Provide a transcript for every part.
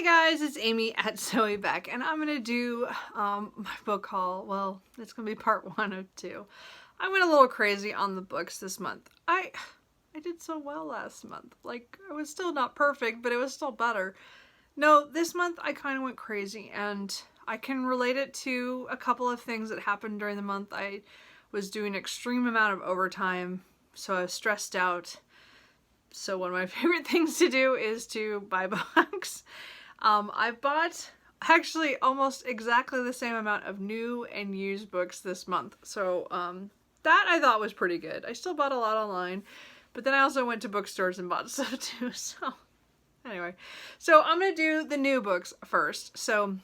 Hey guys, it's Amy at Zoe Beck, and I'm gonna do my book haul. Well, it's gonna be part 1 of 2. I went a little crazy on the books this month. I did so well last month. Like, I was still not perfect, but it was still better. No, this month I kind of went crazy, and I can relate it to a couple of things that happened during the month. I was doing an extreme amount of overtime, so I was stressed out. So one of my favorite things to do is to buy books. I bought actually almost exactly the same amount of new and used books this month. So that I thought was pretty good. I still bought a lot online, but then I also went to bookstores and bought stuff too. So anyway, so I'm going to do the new books first. So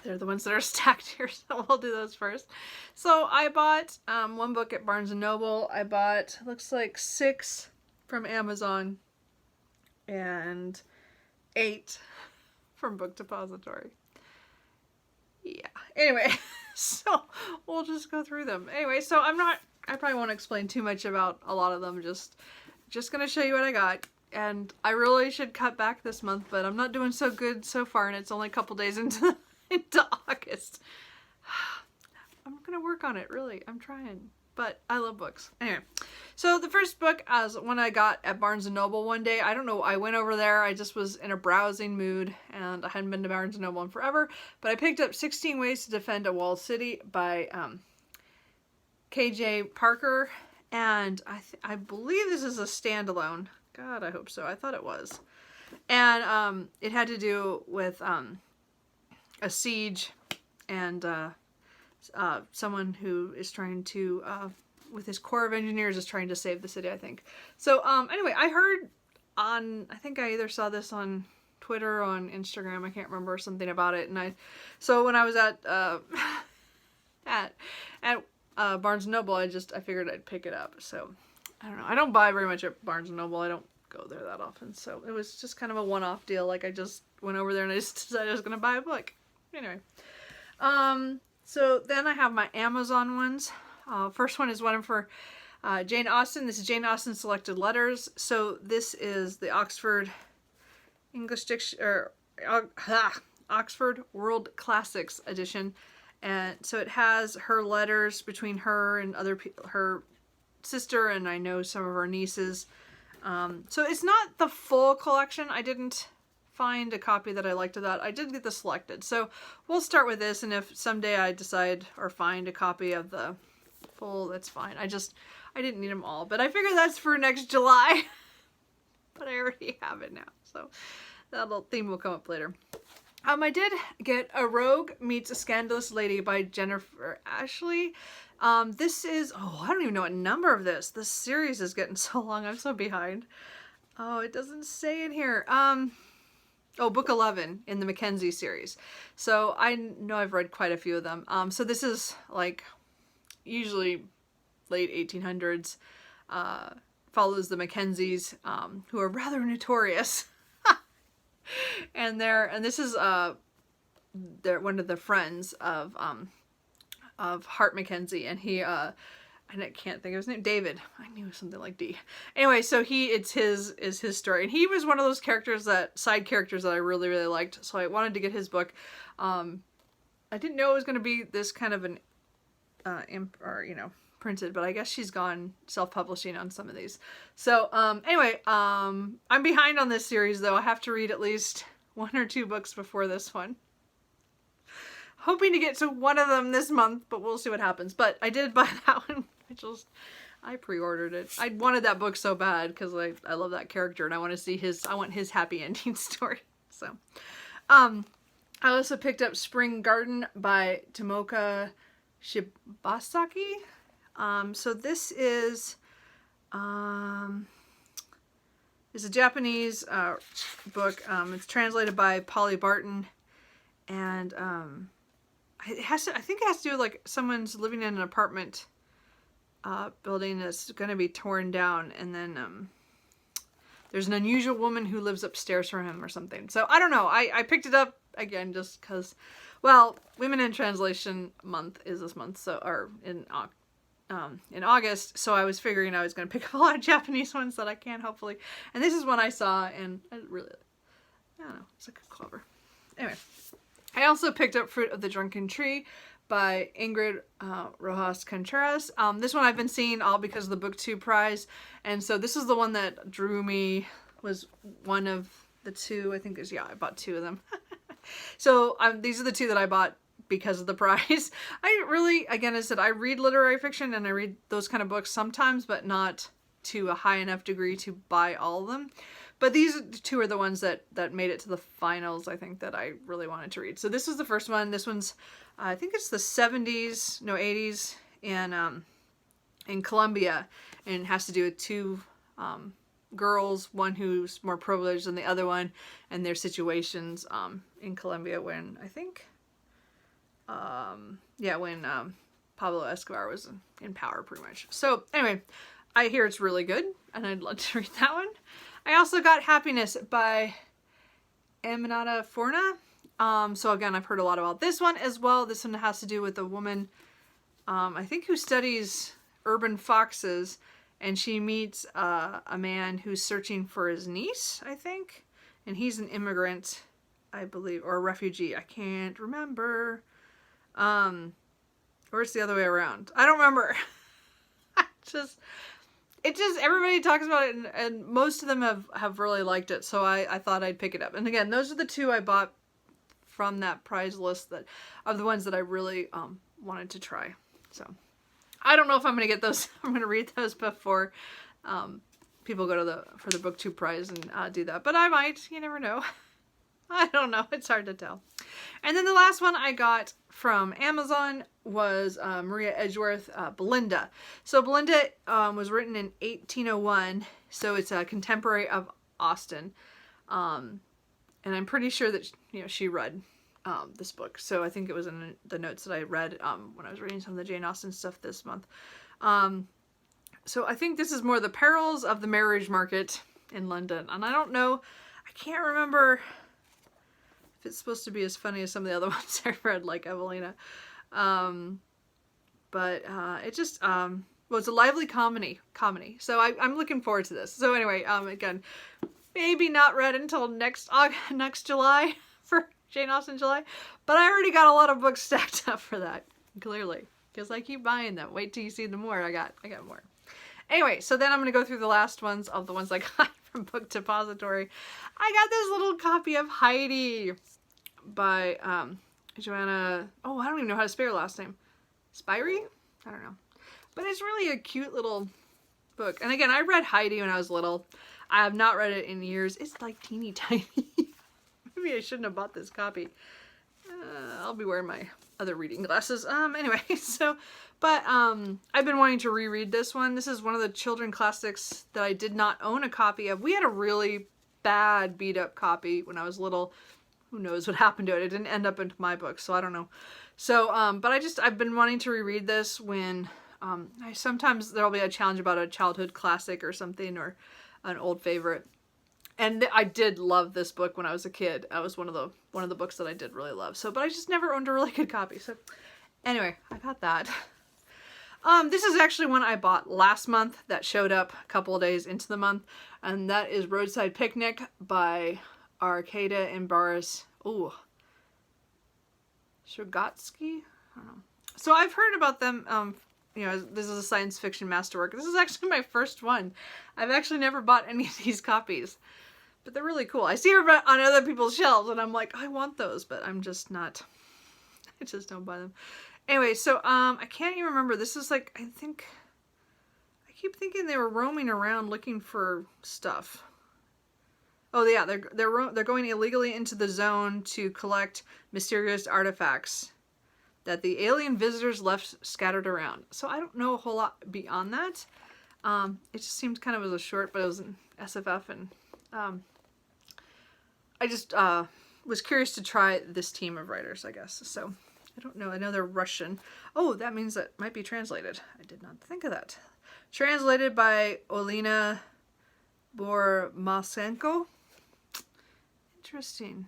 they're the ones that are stacked here, so we'll do those first. So I bought one book at Barnes & Noble. I bought, looks like 6 from Amazon and 8 from Book Depository. Yeah. Anyway, so we'll just go through them. Anyway, so I probably won't explain too much about a lot of them. Just gonna show you what I got. And I really should cut back this month, but I'm not doing so good so far, and it's only a couple days into August. I'm gonna work on it, really. I'm trying. But I love books. Anyway, so the first book is one I got at Barnes & Noble one day. I don't know, I went over there, I just was in a browsing mood, and I hadn't been to Barnes & Noble in forever, but I picked up 16 Ways to Defend a Walled City by K.J. Parker, and I believe this is a standalone. God, I hope so. I thought it was. And it had to do with a siege and someone who is trying to, with his corps of engineers, is trying to save the city, I think. So, anyway, I heard I think I either saw this on Twitter or on Instagram, I can't remember, something about it, and so when I was at Barnes & Noble, I figured I'd pick it up. So, I don't know, I don't buy very much at Barnes & Noble, I don't go there that often, so it was just kind of a one-off deal. Like, I just went over there and I just decided I was gonna buy a book. Anyway, so then I have my Amazon ones. First one is one for Jane Austen. This is Jane Austen Selected Letters. So this is the Oxford English Dictionary, Oxford World Classics edition, and so it has her letters between her and her sister, and I know some of her nieces. So it's not the full collection. I didn't find a copy that I liked of that. I did get the selected. So we'll start with this, and if someday I decide or find a copy of the full, that's fine. I didn't need them all, but I figure that's for next July. But I already have it now, so that theme will come up later. I did get A Rogue Meets a Scandalous Lady by Jennifer Ashley. This is, I don't even know what number of this. This series is getting so long. I'm so behind. Oh, it doesn't say in here. Book 11 in the Mackenzie series. So I know I've read quite a few of them. So this is like usually late 1800s. Follows the Mackenzies, who are rather notorious. and this is they're one of the friends of Hart Mackenzie, and he I can't think of his name. David. I knew it was something like D. Anyway, so it's his story. And he was one of those side characters that I really, really liked. So I wanted to get his book. I didn't know it was going to be this kind of an, printed, but I guess she's gone self-publishing on some of these. So, anyway, I'm behind on this series, though. I have to read at least 1 or 2 books before this one. Hoping to get to one of them this month, but we'll see what happens. But I did buy that one. I pre-ordered it. I wanted that book so bad because I love that character, and I want to see I want his happy ending story. So, I also picked up Spring Garden by Tomoka Shibasaki. So this is a Japanese book. It's translated by Polly Barton, and I think it has to do with like someone's living in an apartment building that's going to be torn down, and then there's an unusual woman who lives upstairs from him or something. So I don't know. I picked it up again just because, well, Women in Translation month is this month, so or in August, so I was figuring I was going to pick up a lot of Japanese ones that I can, hopefully. And this is one I saw, and I really, I don't know, it's like a clever. anyway, I also picked up Fruit of the Drunken Tree by Ingrid Rojas Contreras. This one I've been seeing all because of the BookTube prize, and so this is the one that drew me, was one of the two, I think I bought two of them. So these are the two that I bought because of the prize. I really, again, I said, I read literary fiction and I read those kind of books sometimes, but not to a high enough degree to buy all of them. But these two are the ones that made it to the finals, I think, that I really wanted to read. So this was the first one. This one's, I think it's the 70s, no, 80s, in Colombia, and it has to do with two girls, one who's more privileged than the other one, and their situations in Colombia when, I think, when Pablo Escobar was in power, pretty much. So anyway, I hear it's really good, and I'd love to read that one. I also got Happiness by Aminata Forna. So again, I've heard a lot about this one as well. This one has to do with a woman, I think, who studies urban foxes, and she meets a man who's searching for his niece, I think, and he's an immigrant, I believe, or a refugee. I can't remember. Or it's the other way around. I don't remember. Everybody talks about it, and most of them have really liked it, so I thought I'd pick it up. And again, those are the two I bought from that prize list that of the ones that I really wanted to try. So I don't know if I'm going to get those. I'm going to read those before people go for the BookTube prize and do that. But I might. You never know. I don't know. It's hard to tell. And then the last one I got from Amazon was Maria Edgeworth, Belinda. So Belinda was written in 1801, so it's a contemporary of Austen. And I'm pretty sure that she read this book. So I think it was in the notes that I read when I was reading some of the Jane Austen stuff this month. So I think this is more the perils of the marriage market in London. And I don't know, I can't remember if it's supposed to be as funny as some of the other ones I've read, like Evelina. But it just, well, it's a lively comedy. So I'm looking forward to this. So anyway, again, maybe not read until next July for Jane Austen July, but I already got a lot of books stacked up for that, clearly, because I keep buying them. Wait till you see the more. I got more. Anyway, so then I'm going to go through the last ones of the ones I got from Book Depository. I got this little copy of Heidi by Joanna, I don't even know how to spell her last name. Spirey? I don't know. But it's really a cute little book. And again, I read Heidi when I was little. I have not read it in years. It's like teeny tiny. Maybe I shouldn't have bought this copy. I'll be wearing my other reading glasses. Anyway, but I've been wanting to reread this one. This is one of the children classics that I did not own a copy of. We had a really bad beat up copy when I was little. Who knows what happened to it? It didn't end up into my book, so I don't know. So, but I've been wanting to reread this when, sometimes there'll be a challenge about a childhood classic or something, or an old favorite. And I did love this book when I was a kid. That was one of the books that I did really love. So, but I just never owned a really good copy. So anyway, I got that. This is actually one I bought last month that showed up a couple of days into the month. And that is Roadside Picnic by Arkada and Boris Shugatsky? I don't know. So I've heard about them, this is a science fiction masterwork. This is actually my first one. I've actually never bought any of these copies, but they're really cool. I see her on other people's shelves and I'm like, I want those, but I just don't buy them. Anyway, so I can't even remember. This is like, I keep thinking they were roaming around looking for stuff. Oh yeah, they're going illegally into the zone to collect mysterious artifacts that the alien visitors left scattered around. So I don't know a whole lot beyond that. It just seemed kind of as a short, but it was an SFF, and I just was curious to try this team of writers, I guess. So I don't know. I know they're Russian. Oh, that means that might be translated. I did not think of that. Translated by Olena Bormasenko. Interesting.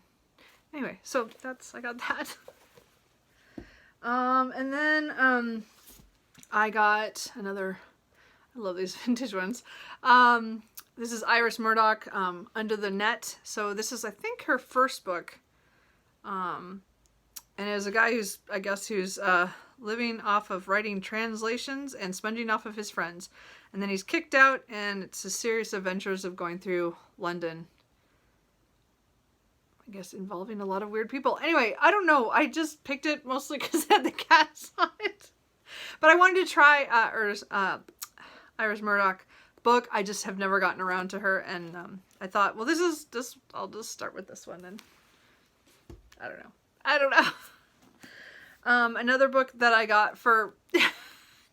Anyway, so I got that. And then I got another, I love these vintage ones. This is Iris Murdoch, Under the Net. So this is, I think, her first book. And it was a guy who's, I guess, who's living off of writing translations and sponging off of his friends. And then he's kicked out, and it's a serious adventures of going through London. I guess involving a lot of weird people. Anyway, I don't know. I just picked it mostly because it had the cats on it. But I wanted to try Iris Murdoch book. I just have never gotten around to her, and I thought, well, I'll just start with this one, and I don't know. Another book that I got for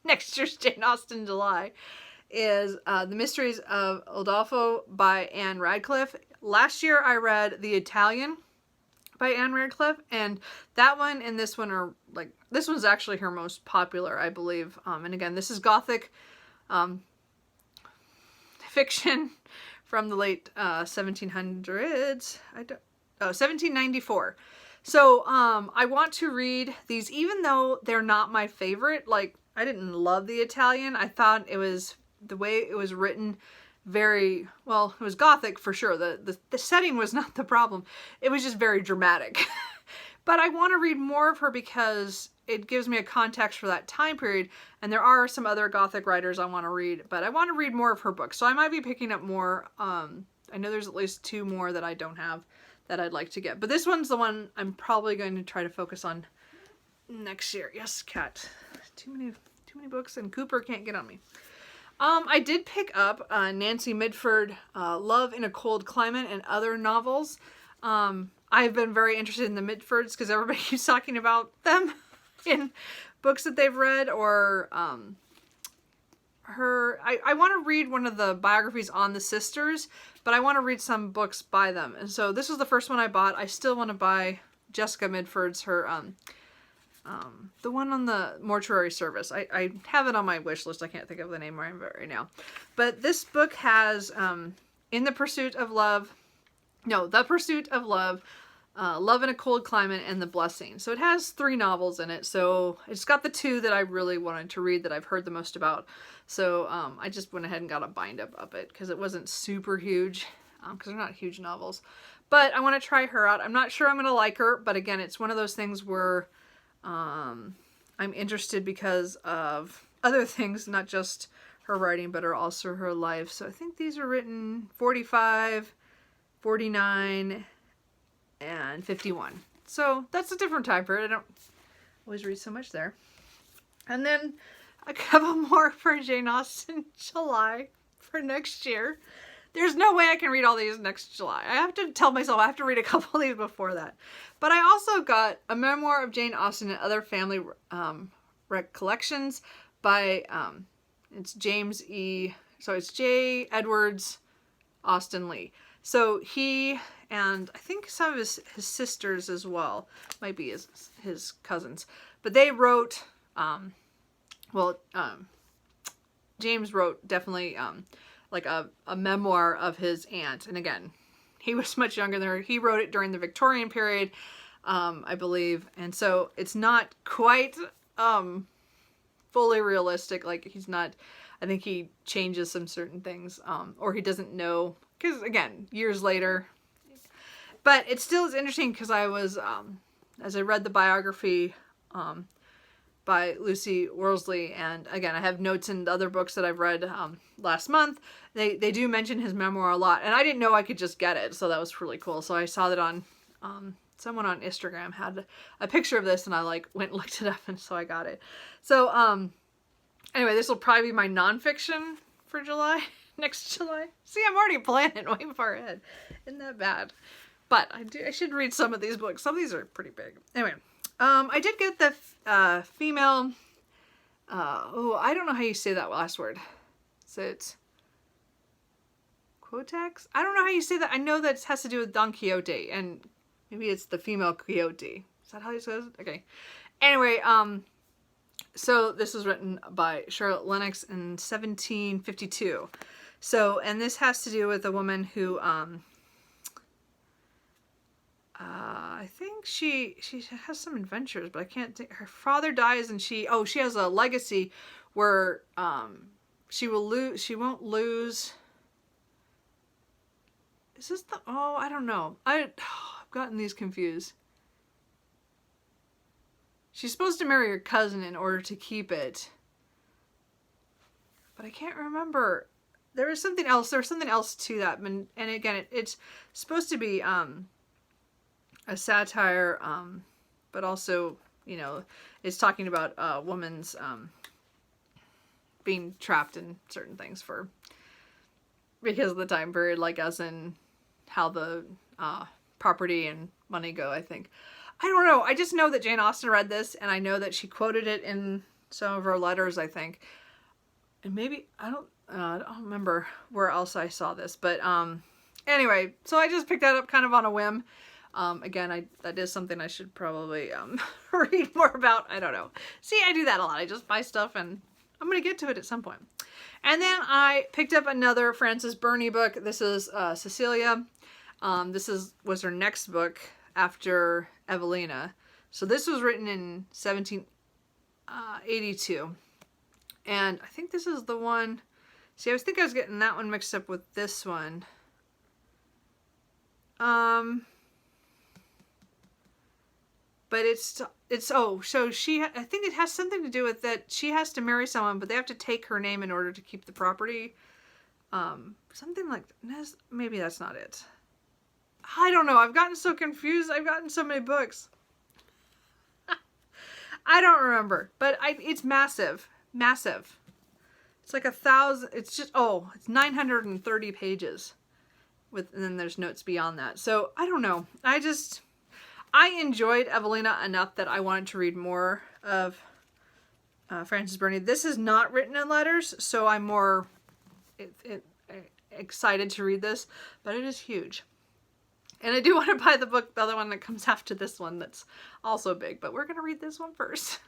next year's Jane Austen July is The Mysteries of Aldolpho by Anne Radcliffe. Last year I read The Italian by Anne Radcliffe, and that one and this one are like, this one's actually her most popular, I believe. And again, this is Gothic fiction from the late 1700s. 1794. So I want to read these, even though they're not my favorite. Like, I didn't love The Italian. I thought it was, the way it was written, very, well, it was Gothic for sure. The setting was not the problem. It was just very dramatic. But I want to read more of her because it gives me a context for that time period. And there are some other Gothic writers I want to read, but I want to read more of her books. So I might be picking up more. I know there's at least 2 more that I don't have that I'd like to get. But this one's the one I'm probably going to try to focus on next year. Yes, cat. Too many books, and Cooper can't get on me. I did pick up Nancy Mitford, Love in a Cold Climate, and other novels. I've been very interested in the Mitfords because everybody keeps talking about them in books that they've read, or I want to read one of the biographies on the sisters, but I want to read some books by them. And so this was the first one I bought. I still want to buy Jessica Mitford's, her the one on the mortuary service. I have it on my wish list. I can't think of the name right now. But this book has In the Pursuit of Love, The Pursuit of Love, Love in a Cold Climate, and The Blessing. So it has 3 novels in it. So it's got the 2 that I really wanted to read that I've heard the most about. So I just went ahead and got a bind up of it because it wasn't super huge, because they're not huge novels. But I want to try her out. I'm not sure I'm going to like her, but again, it's one of those things where I'm interested because of other things, not just her writing, but also her life. So I think these are written 45, 49, and 51. So that's a different time period. I don't always read so much there. And then a couple more for Jane Austen July for next year. There's no way I can read all these next July. I have to tell myself I have to read a couple of these before that. But I also got A Memoir of Jane Austen and Other Family Recollections by, it's James E. So it's J. Edwards Austen Lee. So he, and I think some of his sisters as well, might be his cousins, but they wrote, James wrote definitely like a memoir of his aunt. And again, he was much younger than her. He wrote it during the Victorian period, I believe. And so it's not quite fully realistic. Like, he's not, I think he changes some certain things, or he doesn't know, because again, years later. But it still is interesting because I was, as I read the biography by Lucy Worsley, and again, I have notes in the other books that I've read last month, they do mention his memoir a lot, and I didn't know I could just get it, so that was really cool. So I saw that on, someone on Instagram had a picture of this, and I went and looked it up, and so I got it. So anyway, this will probably be my nonfiction for July, next July. See, I'm already planning way far ahead. Isn't that bad? But I should read some of these books. Some of these are pretty big. Anyway, I did get the female, I don't know how you say that last word. So it's Quotax? I don't know how you say that. I know that it has to do with Don Quixote, and maybe it's the female Quixote. Is that how you say it? Okay. Anyway, so this was written by Charlotte Lennox in 1752. So, and this has to do with a woman who, I think she has some adventures, but I can't think. Her father dies, and she has a legacy where she won't lose. Is this the, I don't know. I've gotten these confused. she's supposed to marry her cousin in order to keep it. But I can't remember. There was something else. There was something else to that. And again, it's supposed to be a satire, but also, you know, it's talking about a woman's being trapped in certain things because of the time period, like as in how the property and money go, I think. I don't know. I just know that Jane Austen read this, and I know that she quoted it in some of her letters, I think. And maybe, I don't remember where else I saw this, but anyway, so I just picked that up kind of on a whim. Again, that is something I should probably read more about. I don't know. See, I do that a lot. I just buy stuff, and I'm going to get to it at some point. And then I picked up another Frances Burney book. This is Cecilia. This was her next book after Evelina. So this was written in 1782. And I think this is the one. See, I was getting that one mixed up with this one. But so I think it has something to do with that she has to marry someone, but they have to take her name in order to keep the property. Something like, maybe that's not it. I don't know. I've gotten so confused. I've gotten so many books. I don't remember, but it's massive. Massive. It's like 1,000. It's just, it's 930 pages. And then there's notes beyond that. So I don't know. I enjoyed Evelina enough that I wanted to read more of Frances Burney. This is not written in letters, so I'm more excited to read this, but it is huge. And I do want to buy the other one that comes after this one that's also big, but we're going to read this one first.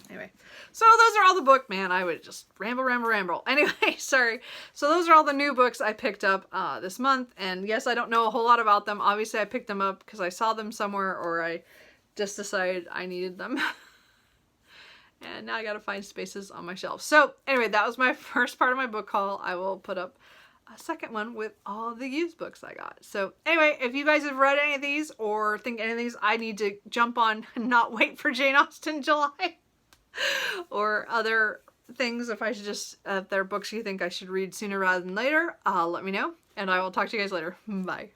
Anyway, so those are all the books. Man, I would just ramble. Anyway, sorry. So those are all the new books I picked up this month. And yes, I don't know a whole lot about them. Obviously, I picked them up because I saw them somewhere or I just decided I needed them. And now I got to find spaces on my shelf. So anyway, that was my first part of my book haul. I will put up a second one with all the used books I got. So anyway, if you guys have read any of these or think any of these, I need to jump on and not wait for Jane Austen July. Or other things, if there are books you think I should read sooner rather than later, let me know, and I will talk to you guys later. Bye.